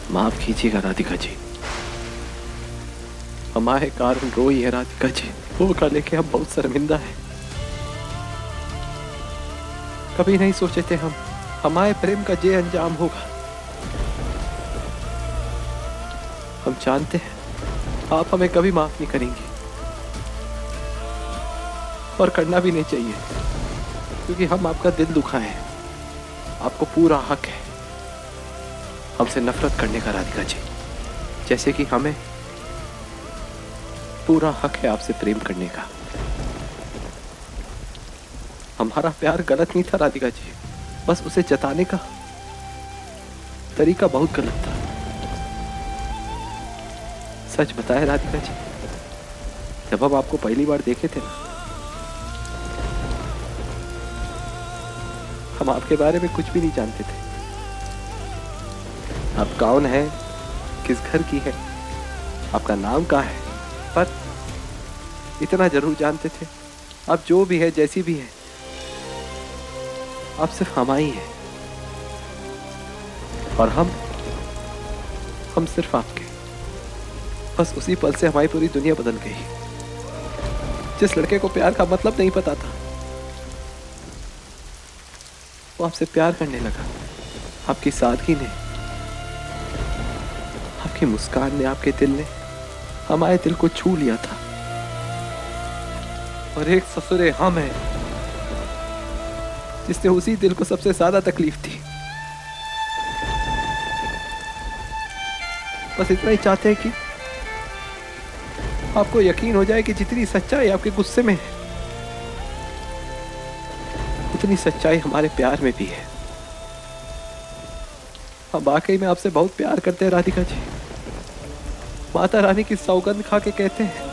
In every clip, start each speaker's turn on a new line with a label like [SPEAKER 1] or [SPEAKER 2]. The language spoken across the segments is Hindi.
[SPEAKER 1] माफ कीजिएगा राधिका जी, हमारे कारण रोई है राधिका जी। वो का लेके हम बहुत शर्मिंदा है। कभी नहीं सोचे थे हम हमारे प्रेम का ये अंजाम होगा। हम जानते हैं आप हमें कभी माफ नहीं करेंगी, और करना भी नहीं चाहिए, क्योंकि हम आपका दिल दुखाए हैं। आपको पूरा हक है हमसे नफरत करने का राधिका जी, जैसे कि हमें पूरा हक है आपसे प्रेम करने का। हमारा प्यार गलत नहीं था राधिका जी, बस उसे जताने का तरीका बहुत गलत था। सच बताए राधिका जी, जब हम आपको पहली बार देखे थे ना, हम आपके बारे में कुछ भी नहीं जानते थे। आप कौन है, किस घर की है, आपका नाम क्या है, पर इतना जरूर जानते थे आप जो भी है, जैसी भी है, आप सिर्फ हमारी हैं, और हम सिर्फ आपके। बस उसी पल से हमारी पूरी दुनिया बदल गई। जिस लड़के को प्यार का मतलब नहीं पता था, वो आपसे प्यार करने लगा। आपकी सादगी ने, आपकी मुस्कान ने, आपके दिल ने हमारे दिल को छू लिया था। और एक ससुरे हम हैं जिसने उसी दिल को सबसे ज्यादा तकलीफ दी। बस इतना ही चाहते हैं कि आपको यकीन हो जाए कि जितनी सच्चाई आपके गुस्से में है, उतनी सच्चाई हमारे प्यार में भी है। हम वाकई में आपसे बहुत प्यार करते हैं राधिका जी। माता रानी की सौगंध खा के कहते हैं,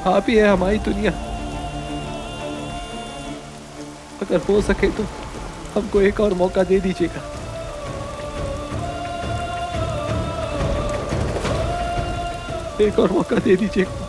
[SPEAKER 1] आप ही है हमारी दुनिया। अगर हो सके तो हमको एक और मौका दे दीजिएगा। एक और मौका दे दीजिएगा।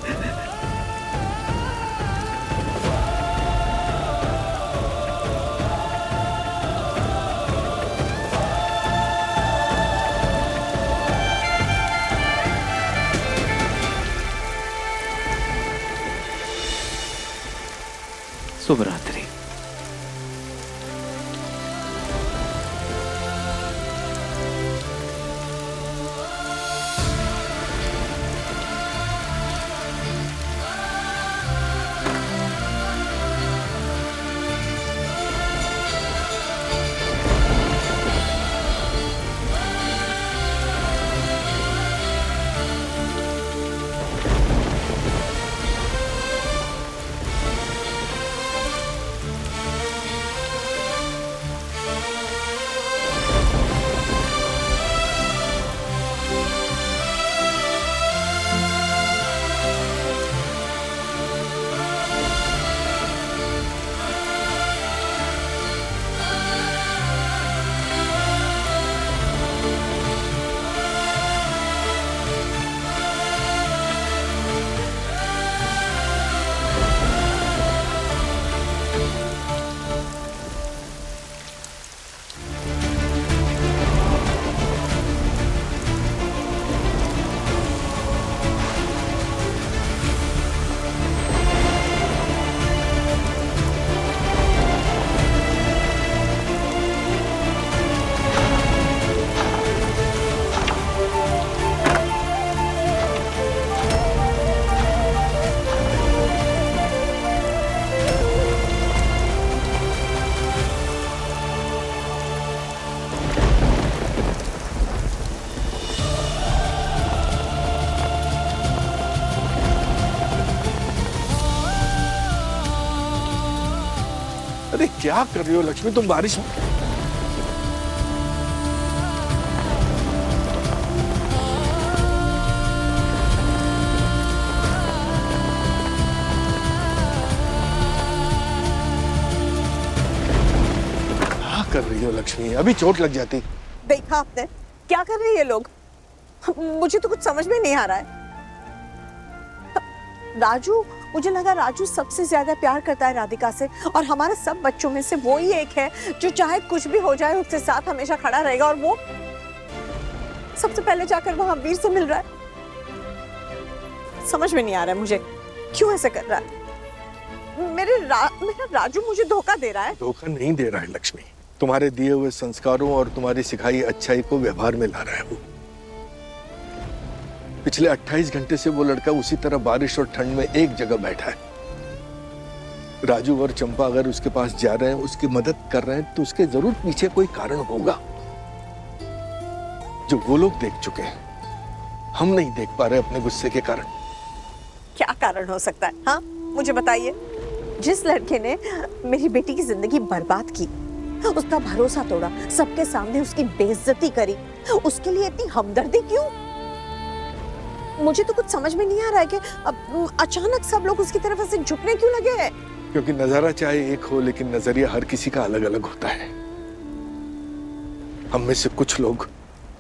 [SPEAKER 1] शुभ रात्रि।
[SPEAKER 2] अरे क्या कर रही हो लक्ष्मी, तुम बारिश में? क्या कर रही हो लक्ष्मी, अभी चोट लग जाती।
[SPEAKER 3] देखा आपने क्या कर रहे हैं ये लोग? मुझे तो कुछ समझ में नहीं आ रहा है। राजू, मुझे लगा राजू सबसे ज्यादा प्यार करता है राधिका से, और हमारे सब बच्चों में से वो ही एक है जो चाहे कुछ भी हो जाए उसके साथ हमेशा खड़ा रहेगा। और सबसे पहले जाकर वहां वीर से मिल रहा है। समझ में नहीं आ रहा है मुझे क्यों ऐसे कर रहा है। मेरा राजू मुझे धोखा दे रहा है।
[SPEAKER 2] धोखा नहीं दे रहा है लक्ष्मी, तुम्हारे दिए हुए संस्कारों और तुम्हारी सिखाई अच्छाई को व्यवहार में ला रहा है वो। पिछले 28 घंटे से वो लड़का उसी तरह बारिश और ठंड में एक जगह बैठा है। राजू और चंपा अगर उसके पास जा रहे हैं, उसकी मदद कर रहे हैं, तो उसके जरूर पीछे कोई कारण होगा जो वो लोग देख चुके हैं, हम नहीं देख पा रहे अपने गुस्से के कारण।
[SPEAKER 3] क्या कारण हो सकता है? हाँ मुझे बताइए। जिस लड़के ने मेरी बेटी की जिंदगी बर्बाद की, उसका भरोसा तोड़ा, सबके सामने उसकी बेइज्जती करी, उसके लिए इतनी हमदर्दी क्यों? मुझे तो कुछ समझ में नहीं आ रहा है कि अब अचानक सब लोग उसकी तरफ ऐसे झुकने क्यों लगे हैं।
[SPEAKER 2] क्योंकि नजारा चाहे एक हो, लेकिन नजरिया हर किसी का अलग अलग होता है। हम में से कुछ लोग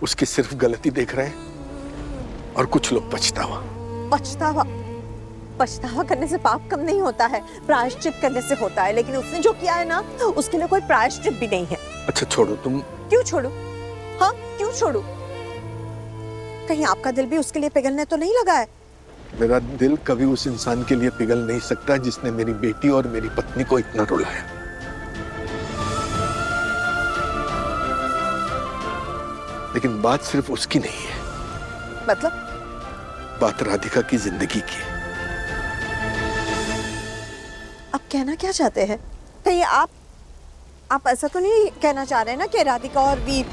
[SPEAKER 2] उसकी सिर्फ गलती देख रहे हैं और कुछ लोग पछतावा।
[SPEAKER 3] पछतावा करने से पाप कम नहीं होता है, प्रायश्चित करने से होता है। लेकिन उसने जो किया है ना, उसके लिए कोई प्रायश्चित भी नहीं है।
[SPEAKER 2] अच्छा छोड़ो तुम।
[SPEAKER 3] क्यों छोड़ू? हाँ क्यों छोड़ू? कहीं आपका दिल भी उसके लिए पिघलने तो नहीं लगा है?
[SPEAKER 2] मेरा दिल कभी उस इंसान के लिए पिघल नहीं सकता जिसने मेरी बेटी और मेरी पत्नी को इतना रुलाया। लेकिन बात सिर्फ उसकी नहीं है।
[SPEAKER 3] मतलब?
[SPEAKER 2] बात राधिका की जिंदगी की है।
[SPEAKER 3] आप कहना क्या चाहते हैं? कहीं आप ऐसा तो नहीं कहना चाह रहे हैं ना कि राधिका और वीर?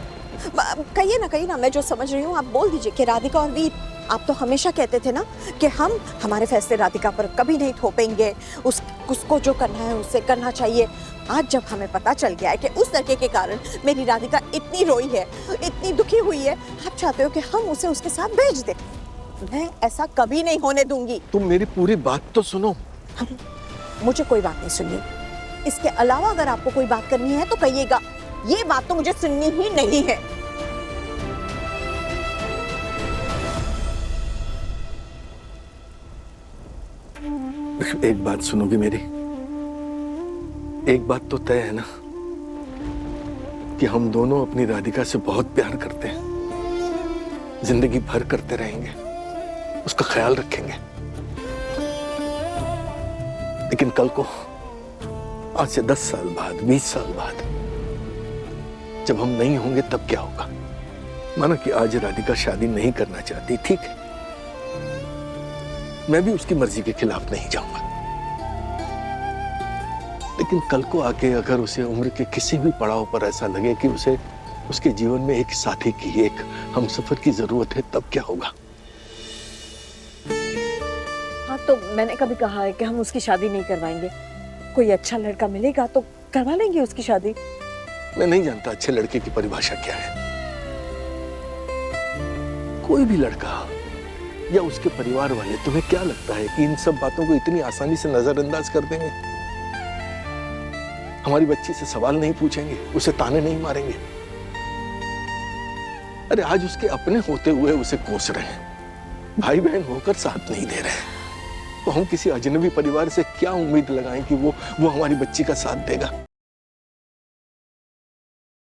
[SPEAKER 3] कहिए ना, मैं जो समझ रही हूँ आप बोल दीजिए कि राधिका और वीर। आप तो हमेशा कहते थे ना कि हमारे फैसले राधिका पर कभी नहीं थोपेंगे, उसको जो करना है उससे करना चाहिए। आज जब हमें पता चल गया है कि उस लड़के के कारण मेरी राधिका इतनी रोई है, इतनी दुखी हुई है, आप चाहते हो कि हम उसे उसके साथ भेज दें। मैं ऐसा कभी नहीं होने दूंगी।
[SPEAKER 2] तुम मेरी पूरी बात तो सुनो।
[SPEAKER 3] मुझे कोई बात नहीं सुननी। इसके अलावा अगर आपको कोई बात करनी है तो कहिएगा। ये बात तो मुझे सुननी ही नहीं है।
[SPEAKER 2] एक बात सुनोगी मेरी? एक बात तो तय है ना कि हम दोनों अपनी राधिका से बहुत प्यार करते हैं, जिंदगी भर करते रहेंगे, उसका ख्याल रखेंगे। लेकिन कल को, आज से 10 साल बाद, 20 साल बाद जब हम नहीं होंगे तब क्या होगा? माना कि आज राधिका शादी नहीं करना चाहती, ठीक है, मैं भी उसकी मर्जी के खिलाफ नहीं जाऊंगा। लेकिन कल को आके अगर उसे उम्र के किसी भी पड़ाव पर ऐसा लगे कि उसे उसके जीवन में एक साथी की, एक हमसफर की जरूरत है, तब क्या होगा?
[SPEAKER 3] हाँ तो मैंने कभी कहा है कि हम उसकी शादी नहीं करवाएंगे। कोई अच्छा लड़का मिलेगा तो करवा लेंगे उसकी शादी।
[SPEAKER 2] मैं नहीं जानता अच्छे लड़के की परिभाषा क्या है। कोई भी लड़का या उसके परिवार वाले, तुम्हें क्या लगता है कि इन सब बातों को इतनी आसानी से नजरअंदाज कर देंगे? हमारी बच्ची से सवाल नहीं पूछेंगे, उसे ताने नहीं मारेंगे? अरे आज उसके अपने होते हुए उसे कोस रहे हैं, भाई बहन होकर साथ नहीं दे रहे हैं, तो हम किसी अजनबी परिवार से क्या उम्मीद लगाएं कि वो हमारी बच्ची का साथ देगा?